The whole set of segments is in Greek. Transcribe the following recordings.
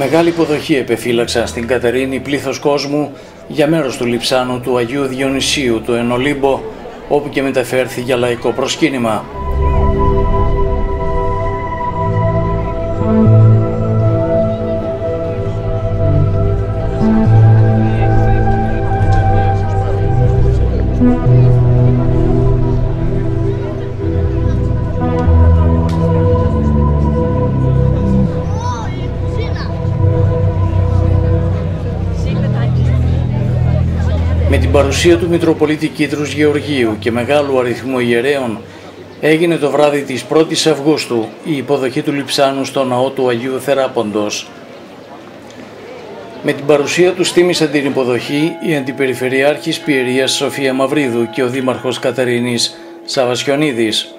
Μεγάλη υποδοχή επεφύλαξαν στην Κατερίνη πλήθος κόσμου για μέρος του λειψάνου του Αγίου Διονυσίου του Ενολύμπο, όπου και μεταφέρθη για λαϊκό προσκύνημα. Με την παρουσία του Μητροπολίτη Κίτρους Γεωργίου και μεγάλου αριθμού ιερέων έγινε το βράδυ της 1ης Αυγούστου η υποδοχή του λειψάνου στο ναό του Αγίου Θεράποντος. Με την παρουσία του τίμησαν την υποδοχή η Αντιπεριφερειάρχης Πιερίας Σοφία Μαυρίδου και ο Δήμαρχος Κατερίνης Σαβασιονίδης.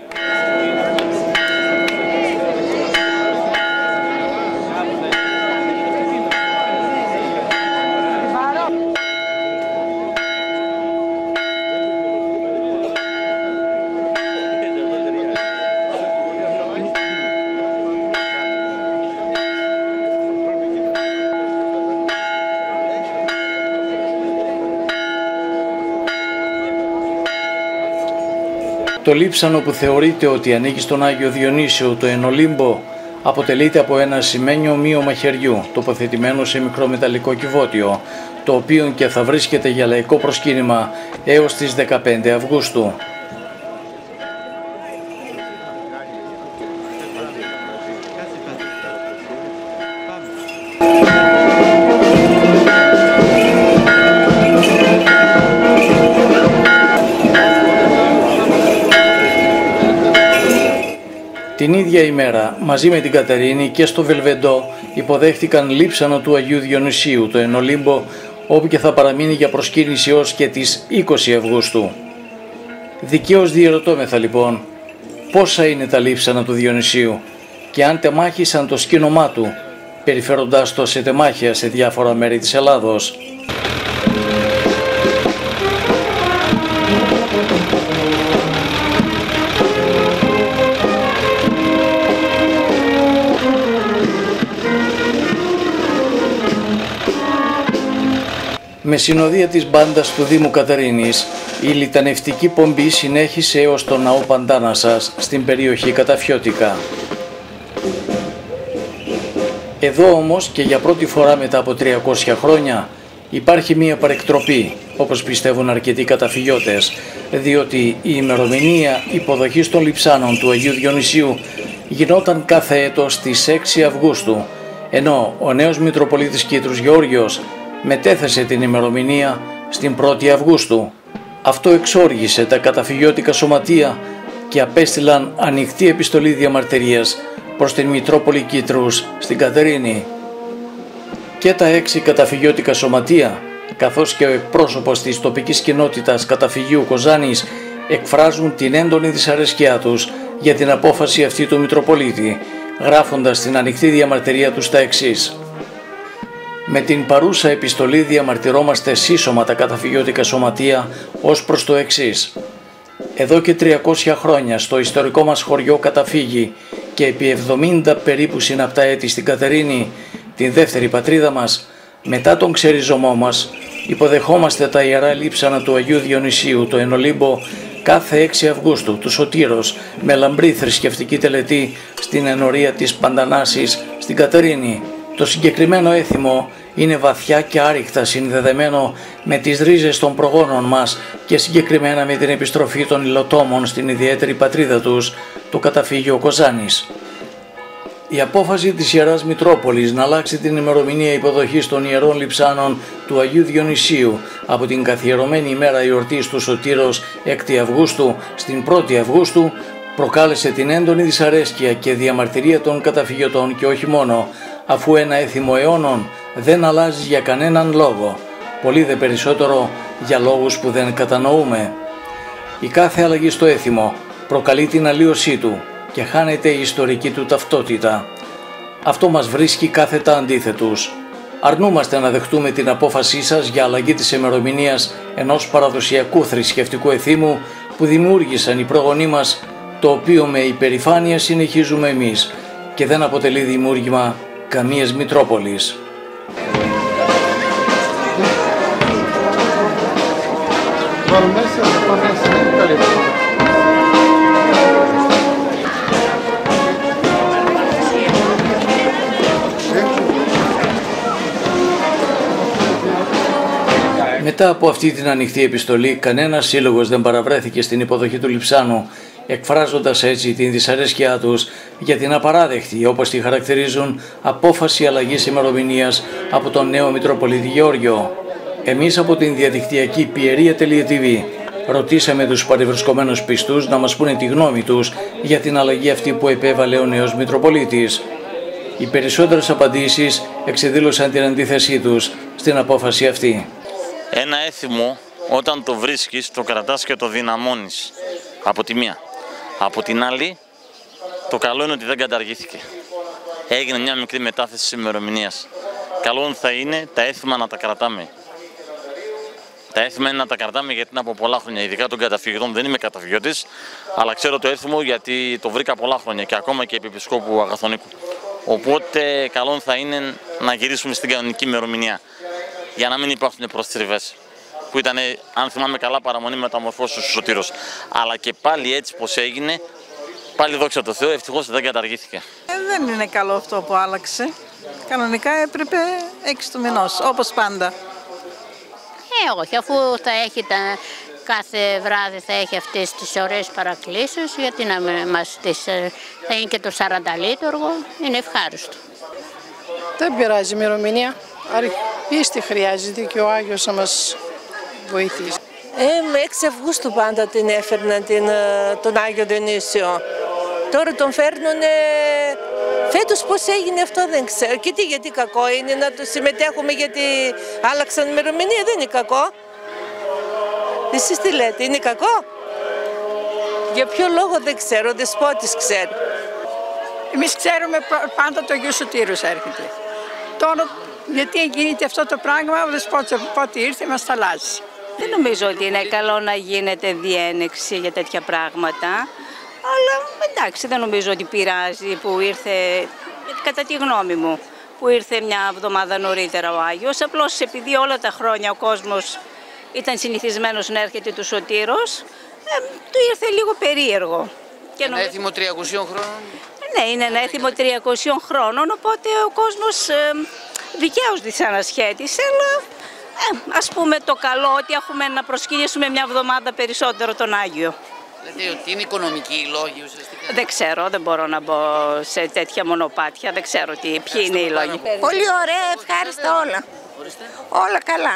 Το λείψανο, που θεωρείται ότι ανήκει στον Άγιο Διονύσιο το Ενολύμπο, αποτελείται από ένα σημαίνιο ομοίο μαχαιριού τοποθετημένο σε μικρό μεταλλικό κυβότιο, το οποίο και θα βρίσκεται για λαϊκό προσκύνημα έως τις 15 Αυγούστου. Την ίδια ημέρα, μαζί με την Κατερίνη και στο Βελβεντό, υποδέχτηκαν λείψανο του Αγίου Διονυσίου το Ενολύμπο, όπου και θα παραμείνει για προσκύνηση ως και τις 20 Αυγούστου. Δικαίως διερωτώμεθα λοιπόν, πόσα είναι τα λείψανα του Διονυσίου και αν τεμάχησαν το σκήνωμά του, περιφέροντάς το σε τεμάχια σε διάφορα μέρη της Ελλάδος. Με συνοδεία της μπάντας του Δήμου Κατερίνης, η λιτανευτική πομπή συνέχισε έως το ναό Παντάνασας στην περιοχή Καταφιώτικα. Εδώ όμως και για πρώτη φορά μετά από 300 χρόνια υπάρχει μία παρεκτροπή, όπως πιστεύουν αρκετοί καταφυγιώτες, διότι η ημερομηνία υποδοχής των λειψάνων του Αγίου Διονυσίου γινόταν κάθε έτος στις 6 Αυγούστου, ενώ ο νέος Μητροπολίτης Κίτρους Γεώργιος μετέθεσε την ημερομηνία στην 1η Αυγούστου. Αυτό εξόργησε τα καταφυγιώτικα σωματεία και απέστειλαν ανοιχτή επιστολή διαμαρτυρίας προς την Μητρόπολη Κίτρους στην Κατερίνη. Και τα 6 καταφυγιώτικα σωματεία, καθώς και ο εκπρόσωπος της τοπικής κοινότητας καταφυγίου Κοζάνης, εκφράζουν την έντονη δυσαρέσκειά τους για την απόφαση αυτή του Μητροπολίτη, γράφοντας την ανοιχτή διαμαρτυρία τους τα εξής. Με την παρούσα επιστολή διαμαρτυρόμαστε σύσσωμα τα καταφυγιώτικα σωματεία ως προς το εξής. Εδώ και 300 χρόνια στο ιστορικό μας χωριό Καταφύγη και επί 70 περίπου συναπτά έτη στην Κατερίνη, την δεύτερη πατρίδα μας, μετά τον ξεριζωμό μας, υποδεχόμαστε τα ιερά λείψανα του Αγίου Διονυσίου το Ενολύμπο κάθε 6 Αυγούστου του Σωτήρος με λαμπρή θρησκευτική τελετή στην ενορία της Παντανάσης στην Κατερίνη. Το συγκεκριμένο έθιμο είναι βαθιά και άρρηκτα συνδεδεμένο με τις ρίζες των προγόνων μας και συγκεκριμένα με την επιστροφή των υλοτόμων στην ιδιαίτερη πατρίδα τους, το καταφύγιο Κοζάνης. Η απόφαση της Ιεράς Μητρόπολης να αλλάξει την ημερομηνία υποδοχής των ιερών λειψάνων του Αγίου Διονυσίου από την καθιερωμένη ημέρα εορτής του Σωτήρος 6 Αυγούστου στην 1η Αυγούστου προκάλεσε την έντονη δυσαρέσκεια και διαμαρτυρία των καταφυγιωτών και όχι μόνο, αφού ένα έθιμο αιώνων δεν αλλάζει για κανέναν λόγο, πολύ δε περισσότερο για λόγους που δεν κατανοούμε. Η κάθε αλλαγή στο έθιμο προκαλεί την αλλίωσή του και χάνεται η ιστορική του ταυτότητα. Αυτό μας βρίσκει κάθετα αντίθετους. Αρνούμαστε να δεχτούμε την απόφασή σας για αλλαγή της ημερομηνίας ενός παραδοσιακού θρησκευτικού εθήμου που δημιούργησαν οι προγονείς μας, το οποίο με υπερηφάνεια συνεχίζουμε εμείς και δεν αποτελεί δημιούργημα καμίας Μητρόπολης. Μετά από αυτή την ανοιχτή επιστολή, κανένας σύλλογος δεν παραβρέθηκε στην υποδοχή του Λειψάνου, εκφράζοντας έτσι την δυσαρέσκειά τους για την απαράδεκτη, όπως τη χαρακτηρίζουν, απόφαση αλλαγής ημερομηνίας από τον νέο Μητροπολίτη Γεώργιο. Εμείς από την διαδικτυακή Πιερία.tv ρωτήσαμε τους παρευρισκομένους πιστούς να μας πούνε τη γνώμη τους για την αλλαγή αυτή που επέβαλε ο νέος Μητροπολίτης. Οι περισσότερες απαντήσεις εξεδήλωσαν την αντίθεσή τους στην απόφαση αυτή. Ένα έθιμο, όταν το βρίσκεις, το κρατάς και το δυναμώνεις. Από τη μία. Από την άλλη, το καλό είναι ότι δεν καταργήθηκε. Έγινε μια μικρή μετάθεση της ημερομηνίας. Καλό θα είναι τα έθιμα να τα κρατάμε. Τα έθιμα είναι να τα κρατάμε γιατί είναι από πολλά χρόνια. Ειδικά των καταφυγητών, δεν είμαι καταφυγιώτης, αλλά ξέρω το έθιμο γιατί το βρήκα πολλά χρόνια και ακόμα και επί Επισκόπου Αγαθονίκου. Οπότε, καλό θα είναι να γυρίσουμε στην κανονική ημερομηνία. Για να μην υπάρχουν προστριβές, που ήταν, αν θυμάμαι καλά, παραμονή μεταμορφώσεως του Σωτήρος. Αλλά και πάλι έτσι πως έγινε, πάλι δόξα τω Θεώ, ευτυχώς δεν καταργήθηκε. Δεν είναι καλό αυτό που άλλαξε. Κανονικά έπρεπε 6 του μηνός, όπως πάντα. Όχι, αφού θα έχει κάθε βράδυ θα έχει αυτές τις ωραίες παρακλήσεις, γιατί να μας τις, θα είναι και το 40 είναι ευχάριστο. Δεν πειράζει η ημερομηνία. Πίστη χρειάζεται και ο Άγιος να μας βοηθήσει. Με 6 Αυγούστου πάντα την έφερναν τον Άγιο Διονύσιο. Τώρα τον φέρνουν, φέτος πώς έγινε αυτό δεν ξέρω. Και γιατί κακό είναι να το συμμετέχουμε γιατί άλλαξαν ημερομηνία, δεν είναι κακό. Εσείς τι λέτε, είναι κακό? Για ποιο λόγο δεν ξέρω, ο Δεσπότης ξέρει. Εμείς ξέρουμε πάντα το Αγίου Σωτήρους έρχεται. Τώρα γιατί γίνεται αυτό το πράγμα, ο Δεσπότης από πότε ήρθε μας τα αλλάζει. Δεν νομίζω ότι είναι καλό να γίνεται διένεξη για τέτοια πράγματα, αλλά εντάξει, δεν νομίζω ότι πειράζει που ήρθε, κατά τη γνώμη μου, που ήρθε μια εβδομάδα νωρίτερα ο Άγιος, απλώς επειδή όλα τα χρόνια ο κόσμος ήταν συνηθισμένος να έρχεται του Σωτήρος, του ήρθε λίγο περίεργο. Ένα έθιμο 300 χρόνων. Ναι, είναι ένα έθιμο 300 χρόνων, οπότε ο κόσμος δικαίως δυσανασχέτησε, αλλά ας πούμε το καλό ότι έχουμε να προσκυνήσουμε μια εβδομάδα περισσότερο τον Άγιο. Λέτε ότι είναι οικονομικοί οι λόγοι ουσιαστικά. Δεν ξέρω, δεν μπορώ να μπω σε τέτοια μονοπάτια, δεν ξέρω ποιοι είναι οι λόγοι. Πολύ ωραία, ευχάριστα όλα. Όλα καλά.